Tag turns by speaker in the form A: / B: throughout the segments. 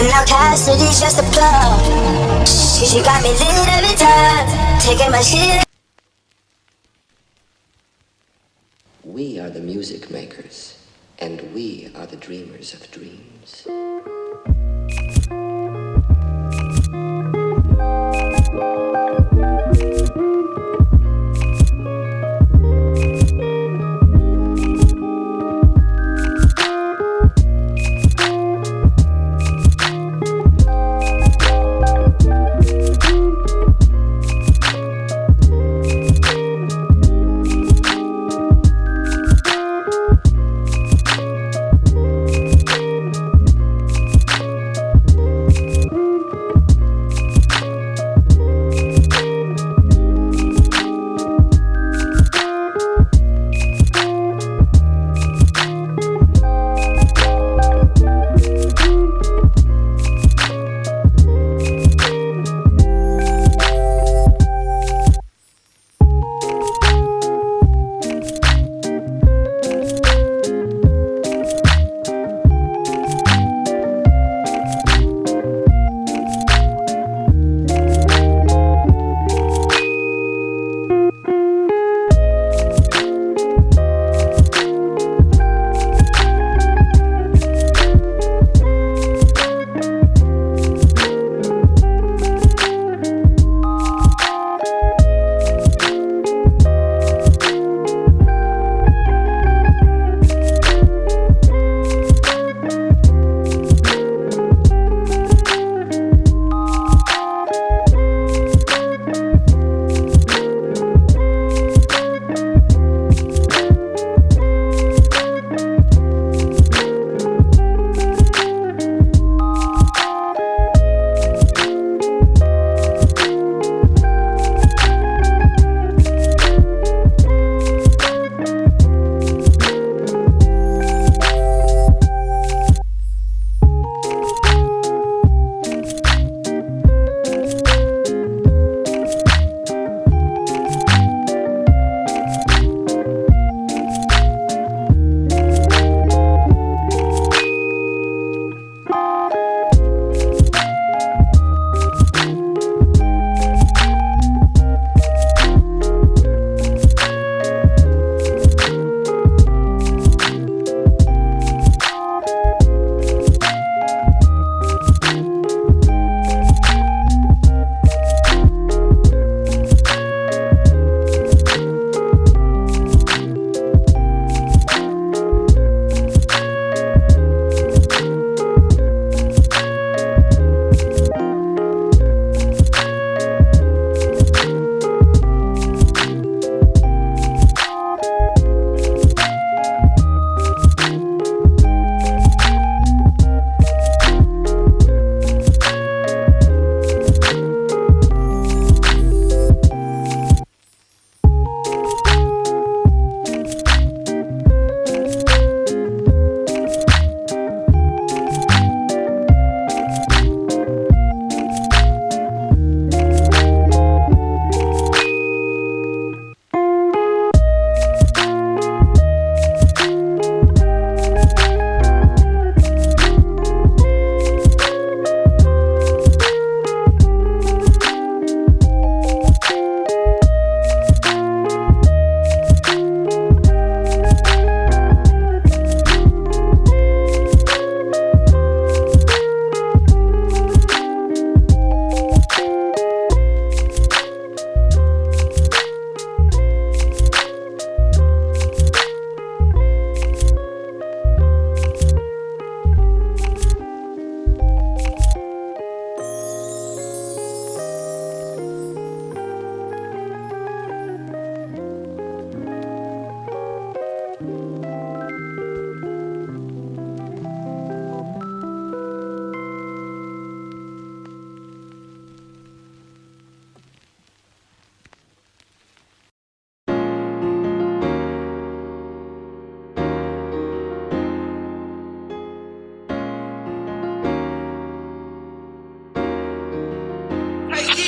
A: Now Cassidy's just a plug. She got me lit every time, taking my shit.
B: We are the music makers, and we are the dreamers of dreams.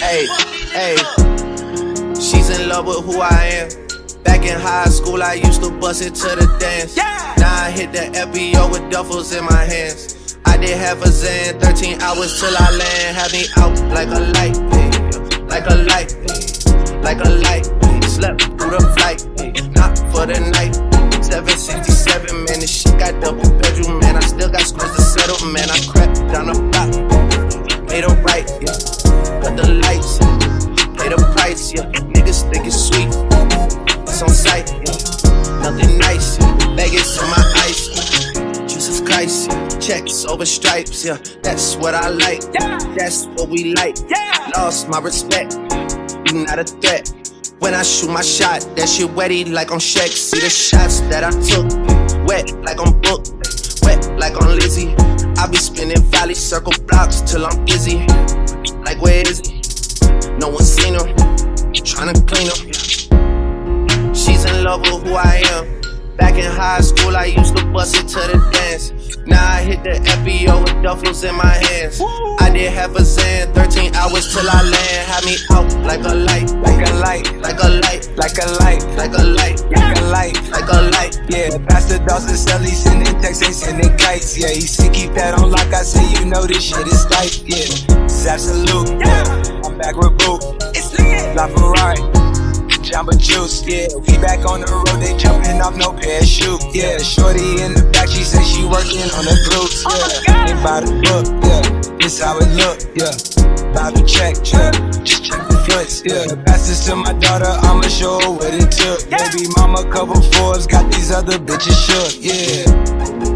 C: Hey, hey, she's in love with who I am. Back in high school, I used to bust it to the dance. Now I hit the FBO with duffels in my hands. I did half a Zan, 13 hours till I land. Had me out like a light, like a light, like a light. Slept through the flight, not for the night. 767, man, this shit got double bedroom, man. I still got screws to settle, man. I crept down the block, made a right, yeah. Cut the lights, pay the price, yeah. Niggas think it's sweet, it's on sight, yeah. Nothing nice, yeah. Vegas on my ice, yeah. Jesus Christ, yeah. Checks over stripes, yeah. That's what I like, yeah. That's what we like, yeah. Lost my respect, you not a threat. When I shoot my shot, that shit wetty like on Shaq. See the shots that I took, wet like on Book, wet like on Lizzie. I be spinning valley circle blocks till I'm dizzy. Like where is he? No one seen him, tryna clean him. She's in love with who I am. Back in high school, I used to bust it to the dance. Now I hit the FBO with duffels in my hands. I did half a Zan, 13 hours till I land. Had me out like a light, like a light, like a light, like a light, like a light, like a light, like a light. Yeah, Pastor Dawson Sally sending texts, ain't sending kites. Yeah, he said keep that on like I say, you know this shit is tight. Yeah, it's absolute. Yeah, I'm back with Boo. It's lit. La Ferrari. Jamba Juice, yeah. We back on the road, they jumping off no parachute, yeah. Shorty in the back, she say she working on the glutes, yeah. Ain't by the book, yeah. This how it look, yeah. About to check, yeah. Just check the foots, yeah. Pass this to my daughter, I'ma show her what it took. Baby mama couple Forbes, got these other bitches shook, yeah.